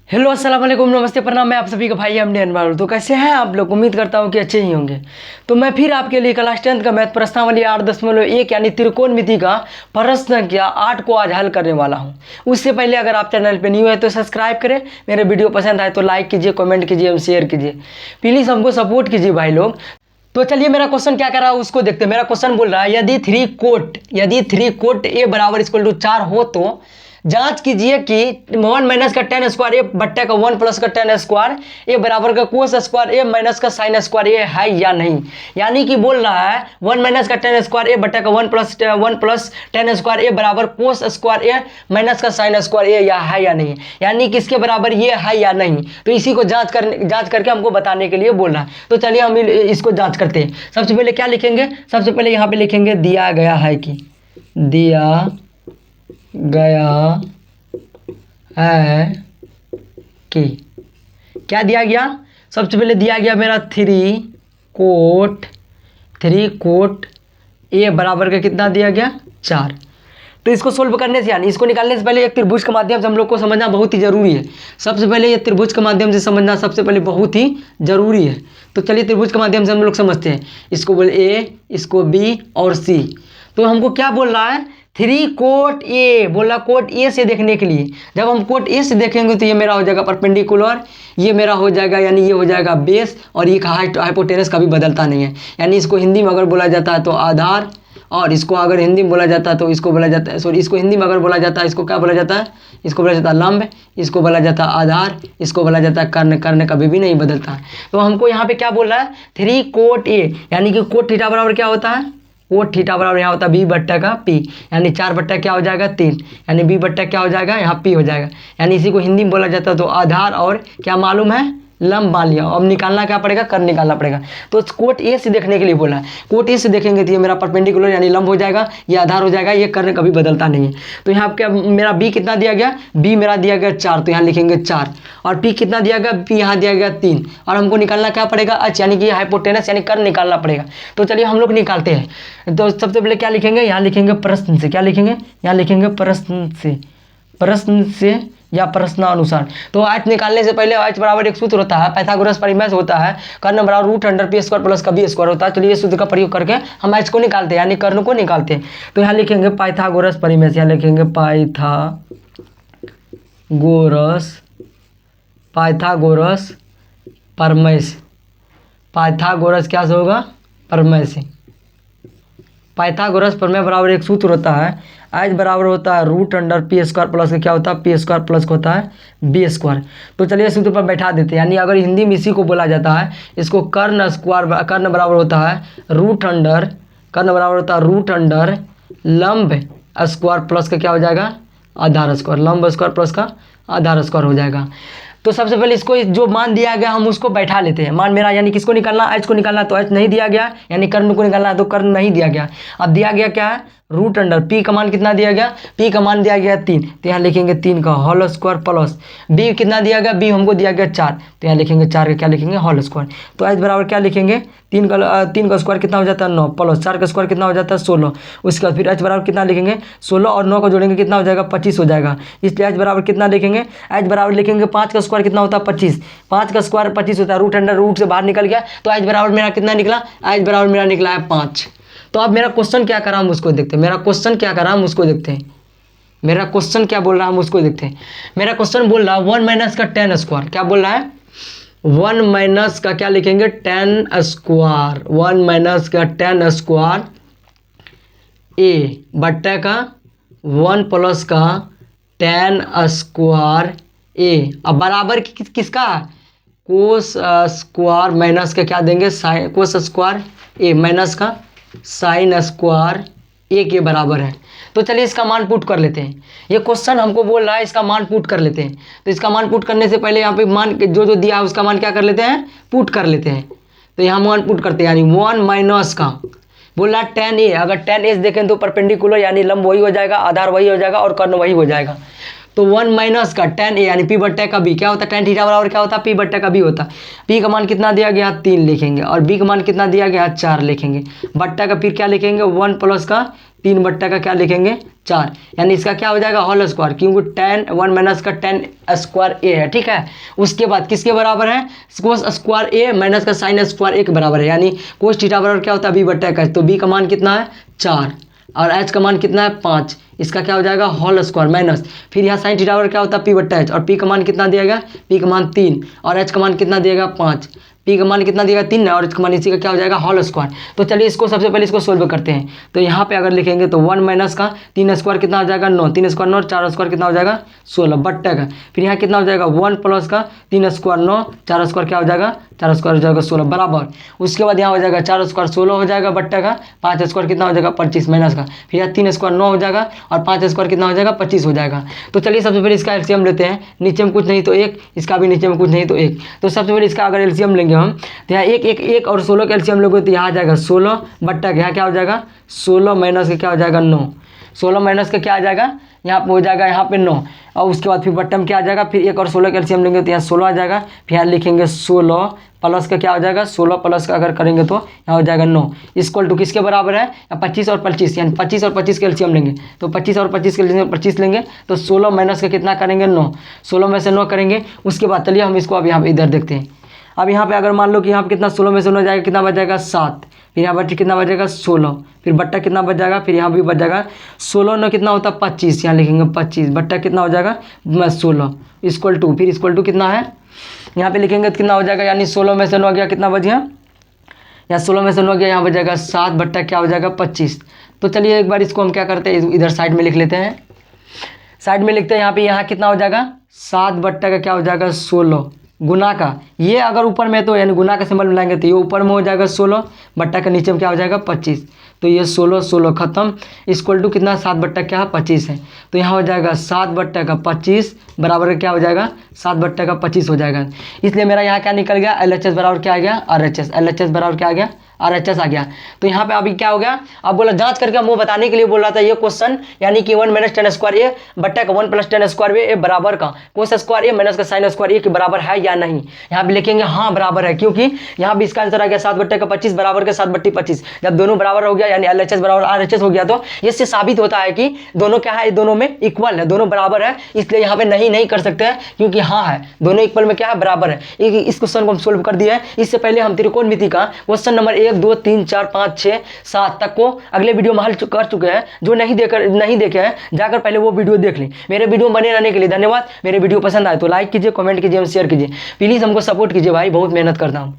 Hello अस्सलाम वालेकुम, नमस्ते, प्रणाम। मैं आप सभी का भाई एमडी अनवर। तो कैसे हैं आप लोग? उम्मीद करता हूं कि अच्छे ही होंगे। तो मैं फिर आपके लिए क्लास 10th का मैथ प्रश्नावली 8.1 यानी त्रिकोणमिति का प्रश्न संख्या 8 को आज हल करने वाला हूं। उससे पहले अगर आप चैनल पे न्यू है तो सब्सक्राइब करें, मेरे वीडियो पसंद आए तो लाइक कीजिए, कमेंट कीजिए एवं शेयर कीजिए। प्लीज़ हमको सपोर्ट कीजिए भाई लोग। तो चलिए मेरा क्वेश्चन क्या कर रहा है उसको देखते हैं। मेरा क्वेश्चन बोल रहा है यदि थ्री कोट ए बराबर इक्वल टू 4 हो तो जांच कीजिए कि 1 माइनस का टेन स्क्वायर ए बट्टे का 1 प्लस का टेन स्क्वायर ए बराबर का कोस स्क्वायर ए माइनस का साइन स्क्वायर ए है या नहीं। यानी कि बोल रहा है 1 माइनस का टेन स्क्वायर ए बट्टे का 1 प्लस टेन स्क्वायर ए बराबर कोस स्क्वायर ए माइनस का साइन स्क्वायर ए या है या नहीं। यानी कि इसके बराबर ये है या नहीं। तो इसी को जांच करके हमको बताने के लिए बोल रहा है। तो चलिए हम इसको जांच करते हैं। सबसे पहले क्या लिखेंगे? सबसे पहले यहाँ पे लिखेंगे दिया गया है कि क्या दिया गया? सबसे पहले दिया गया मेरा थ्री कोट ए बराबर का कितना दिया गया? 4। तो इसको सोल्व करने से यानी इसको निकालने से पहले एक त्रिभुज के माध्यम से हम लोग को समझना बहुत ही जरूरी है। सबसे पहले ये त्रिभुज के माध्यम से समझना सबसे पहले बहुत ही जरूरी है। तो चलिए त्रिभुज के माध्यम से हम लोग समझते हैं। इसको बोले ए, इसको बी और सी। तो हमको क्या बोल रहा है? थ्री कोट ए बोला, कोट ए से देखने के लिए। जब हम कोट ए से देखेंगे तो ये मेरा हो जाएगा परपेंडिकुलर, ये मेरा हो जाएगा यानी ये हो जाएगा बेस, और ये हाइपोटेनस कभी बदलता नहीं है। यानी इसको हिंदी में अगर बोला जाता है तो आधार, और इसको अगर हिंदी में बोला जाता है तो इसको बोला जाता है, सॉरी, इसको हिंदी में अगर बोला जाता है इसको क्या बोला जाता है? इसको बोला जाता है लंब, इसको बोला जाता है आधार, इसको बोला जाता है कर्ण। कर्ण कभी भी नहीं बदलता है। तो हमको यहाँ पे क्या बोल रहा है? थ्री कोट ए यानी कि कोट थीटा बराबर क्या होता है? कोट थीटा बराबर यहाँ होता है बी बट्टा का पी, यानी 4 बट्टा क्या हो जाएगा? 3, यानी बी बट्टा क्या हो जाएगा? यहाँ पी हो जाएगा। यानी इसी को हिंदी में बोला जाता है तो आधार और क्या मालूम है? लंब मान लिया। अब निकालना क्या पड़ेगा? कर्ण निकालना पड़ेगा। तो कोट ए से देखने के लिए बोला है। कोट ए से देखेंगे तो ये मेरा परपेंडिकुलर यानी लंब हो जाएगा, ये आधार हो जाएगा, ये कर्ण कभी बदलता नहीं है। तो यहाँ क्या मेरा बी कितना दिया गया? बी मेरा दिया गया 4, तो यहाँ लिखेंगे 4। और पी कितना दिया गया? पी यहाँ दिया गया 3। और हमको निकालना क्या पड़ेगा? एच यानी कि हाइपोटेनस यानी कर्ण निकालना पड़ेगा। तो चलिए हम लोग निकालते हैं। तो सबसे पहले क्या लिखेंगे? यहाँ लिखेंगे प्रश्न से। क्या लिखेंगे? यहाँ लिखेंगे प्रश्न से या प्रश्नानुसार। तो h निकालने से पहले h बराबर एक सूत्र होता है, पाइथागोरस परिमेय होता है, कर्ण बराबर root under P square plus का बी स्क्वायर होता है। चलिए इस सूत्र का प्रयोग करके हम h को निकालते हैं यानी कर्ण को निकालते हैं। तो यहाँ लिखेंगे पाइथागोरस परिमेय, यहाँ लिखेंगे पाइथागोरस प्रमेय से। पाइथागोरस क्या से होगा? प्रमेय से। पाइथागोरस प्रमेय बराबर एक सूत्र होता है, एच बराबर होता है root under P square plus क्या होता है? पी स्क्वायर प्लस का होता है बी स्क्वायर। तो चलिए सूत्र पर बैठा देते हैं। यानी अगर हिंदी में इसी को बोला जाता है, इसको कर्ण बराबर होता है रूट अंडर लंब स्क्वायर प्लस का क्या हो जाएगा? आधार स्क्वायर। लंब स्क्वायर प्लस का आधार स्क्वायर हो जाएगा। तो सबसे पहले इसको जो मान दिया गया हम उसको बैठा लेते हैं। मान मेरा यानी किसको निकालना? एच को निकालना, तो एच नहीं दिया गया, यानी कर्ण को निकालना है तो कर्ण नहीं दिया गया। अब दिया गया क्या है? रूट अंडर पी का मान कितना दिया गया? पी का मान दिया गया 3, तो यहाँ लिखेंगे 3 का होल स्क्वायर प्लस बी कितना दिया गया? बी हमको दिया गया 4, तो यहाँ लिखेंगे 4 का क्या लिखेंगे? Whole square. तो एच बराबर क्या लिखेंगे? 3 का स्क्वायर कितना हो जाता है? 9 प्लस 4 का स्क्वायर कितना हो जाता है? 16। उसके बाद फिर एच बराबर कितना लिखेंगे? 16 और 9 को जोड़ेंगे कितना हो जाएगा? 25 हो जाएगा। इसलिए एच बराबर कितना लिखेंगे? एच बराबर लिखेंगे 5 का स्क्वायर कितना होता है? 25। 5 का स्क्वायर 25 होता है। रूट अंडर रूट से बाहर निकल गया, तो एच बराबर मेरा कितना निकला? एच बराबर मेरा निकला है 5। तो अब मेरा क्वेश्चन क्या करा हम उसको देखते हैं। मेरा क्वेश्चन क्या करा हम उसको देखते हैं। मेरा क्वेश्चन क्या बोल रहा है हम उसको देखते हैं। मेरा क्वेश्चन बोल रहा है 1 माइनस का टेन स्क्वायर। क्या बोल रहा है? 1 माइनस का क्या लिखेंगे? Ten square. 1 माइनस का टेन स्क्वायर ए बट्टे का 1 प्लस का टेन स्क्वायर ए। अब बराबर किसका? कोस स्क्वायर माइनस का क्या देंगे? साइन कोस स्क्वायर ए माइनस का साइन स्क्वायर ए के बराबर है। तो चलिए इसका मान पुट कर लेते हैं। ये क्वेश्चन हमको बोल रहा है इसका मान पुट कर लेते हैं। तो इसका मान पुट करने से पहले यहाँ पे मान जो दिया है उसका मान क्या कर लेते हैं? पुट कर लेते हैं। तो यहाँ मान पुट करते हैं, यानी 1 माइनस का बोल रहा है टेन ए। अगर टेन ए देखें तो परपेंडिकुलर यानी लंब वही हो जाएगा, आधार वही हो जाएगा और कर्ण वही हो जाएगा। तो 1 माइनस का टेन ए यानी पी बट्टे का बी क्या होता है? टेन थीटा बराबर क्या होता है? पी बट्टे का बी होता है। पी का मान कितना दिया गया? 3 लिखेंगे, और बी का मान कितना दिया गया? 4 लिखेंगे। बट्टा का फिर क्या लिखेंगे? 1 प्लस का 3 बट्टा का क्या लिखेंगे 4, यानी इसका क्या हो जाएगा होल स्क्वायर, क्योंकि tan 1 माइनस का tan स्क्वायर a है, ठीक है। उसके बाद किसके बराबर है, कोस स्क्वायर a माइनस का साइन स्क्वायर a के बराबर है, यानी कोस थीटा बराबर क्या होता है b बट्टा का, तो b का मान कितना है 4 और h का मान कितना है 5, इसका क्या हो जाएगा होल स्क्वायर माइनस, फिर यहाँ साइन थीटा बराबर क्या होता है p बट्टा h, और p का मान कितना दिएगा, p का मान 3 और h का मान कितना दिएगा 5, p का मान कितना दिएगा 3 और h का मान इसी का क्या हो जाएगा होल स्क्वायर। तो चलिए इसको सबसे पहले इसको सोल्व करते हैं। तो यहाँ पे अगर लिखेंगे तो 1 माइनस का 3 स्क्वायर कितना हो जाएगा 9, 3 स्क्वायर 9, 4 स्क्वायर कितना हो जाएगा 16 बट्टा का, फिर यहाँ कितना हो जाएगा 1 प्लस का 3 स्क्वायर 9, 4 स्क्वायर क्या हो जाएगा 4 स्क्वायर हो जाएगा 16 बराबर। उसके बाद यहाँ हो जाएगा 4 स्क्वायर 16 हो जाएगा बट्टा का, 5 स्क्वायर कितना हो जाएगा 25 माइनस का, फिर यहाँ 3 स्क्वायर 9 हो जाएगा और 5 स्क्वायर कितना हो जाएगा 25 हो जाएगा। तो चलिए सबसे पहले इसका एलसीएम लेते हैं, नीचे में कुछ नहीं तो 1, इसका भी नीचे में कुछ नहीं तो 1। तो सबसे पहले इसका अगर एलसीएम लेंगे हम तो यहाँ 1 और 16 का एलसीएम लोगे तो यहाँ आ जाएगा 16 बट्टा का, यहाँ क्या हो जाएगा 16 माइनस का क्या हो जाएगा 9, 16 माइनस का क्या आ जाएगा यहाँ पे हो जाएगा यहाँ पे 9, और उसके बाद फिर बट्टा में क्या आ जाएगा, फिर 1 और 16 का एलसीएम लेंगे तो यहाँ 16 आ जाएगा, फिर यहाँ लिखेंगे 16 प्लस का क्या हो जाएगा 16 प्लस का अगर करेंगे तो यहाँ हो जाएगा 9 इक्वल टू किसके बराबर है 25 और 25, यानी 25 और 25 के एलसीएम लेंगे तो 25 और 25 के एलसीएम 25 लेंगे तो 16 माइनस का कितना करेंगे 9, 16 में से 9 करेंगे। उसके बाद चलिए हम इसको अब यहाँ पे इधर देखते हैं। अब यहाँ पे अगर मान लो कि यहाँ पे कितना 16 में से 9 जाएगा कितना बच जाएगा 7, फिर यहाँ बच कितना बच जाएगा 16, फिर बट्टा कितना बच जाएगा, फिर यहाँ भी बच जाएगा 16 9 कितना होता है 25, यहाँ लिखेंगे 25 बट्टा कितना हो जाएगा 16 इक्वल टू, फिर इक्वल टू कितना है यहाँ पे लिखेंगे तो कितना हो जाएगा, यानी 16 में से 9 गया कितना बच गया, यहाँ 16 में से 9 गया यहाँ बच जाएगा 7 बट्टा क्या हो जाएगा 25। तो चलिए एक बार इसको हम क्या करते हैं इधर साइड में लिख लेते हैं, साइड में लिखते हैं यहाँ पे, यहाँ कितना हो जाएगा 7 बट्टा का क्या हो जाएगा 16 गुना का, ये अगर ऊपर में तो यानी गुना का सिंबल मिलाएंगे तो ये ऊपर में हो जाएगा 16 बट्टा का नीचे में क्या हो जाएगा 25, तो ये 16 16 खत्म इक्वल टू कितना 7 बट्टा क्या है 25 है, तो यहाँ हो जाएगा 7 बट्टा का 25 बराबर क्या हो जाएगा 7 बट्टा का 25 हो जाएगा। इसलिए मेरा यहाँ क्या निकल गया LHS बराबर क्या आ गया RHS, LHS बराबर क्या आ गया RHS आ गया। तो यहाँ पे अभी क्या हो गया, अब बोला जांच करके हम वो बताने के लिए बोल रहा था ये क्वेश्चन, यानी कि 1 माइनस tan स्क्वायर ए बट्टा का 1 प्लस tan स्क्वायर ए बराबर का कोस स्क्वायर ए माइनस का साइन स्क्वायर ए के बराबर है या नहीं। यहाँ पे लिखेंगे हाँ बराबर है, क्योंकि यहाँ भी इसका आंसर आ गया 7 बट्टे का 25 बराबर का 7 बट्टी 25, जब दोनों बराबर हो गया यानी LHS बराबर RHS हो गया तो इससे साबित होता है कि दोनों क्या है, दोनों में इक्वल है, दोनों बराबर है। इसलिए यहाँ पे नहीं कर सकते हैं क्योंकि हाँ है दोनों इक्वल में क्या है बराबर है। इस क्वेश्चन को हम सोल्व कर दिया है। इससे पहले हम त्रिकोणमिति का क्वेश्चन नंबर 1 2 3 4 5 6 7 तक को अगले वीडियो में हल कर चुके हैं। जो नहीं देखे हैं जाकर पहले वो वीडियो देख लें। मेरे वीडियो बने रहने के लिए धन्यवाद। मेरे वीडियो पसंद आए तो लाइक कीजिए, कमेंट कीजिए, शेयर कीजिए। प्लीज़ हमको सपोर्ट कीजिए भाई, बहुत मेहनत करता हूँ।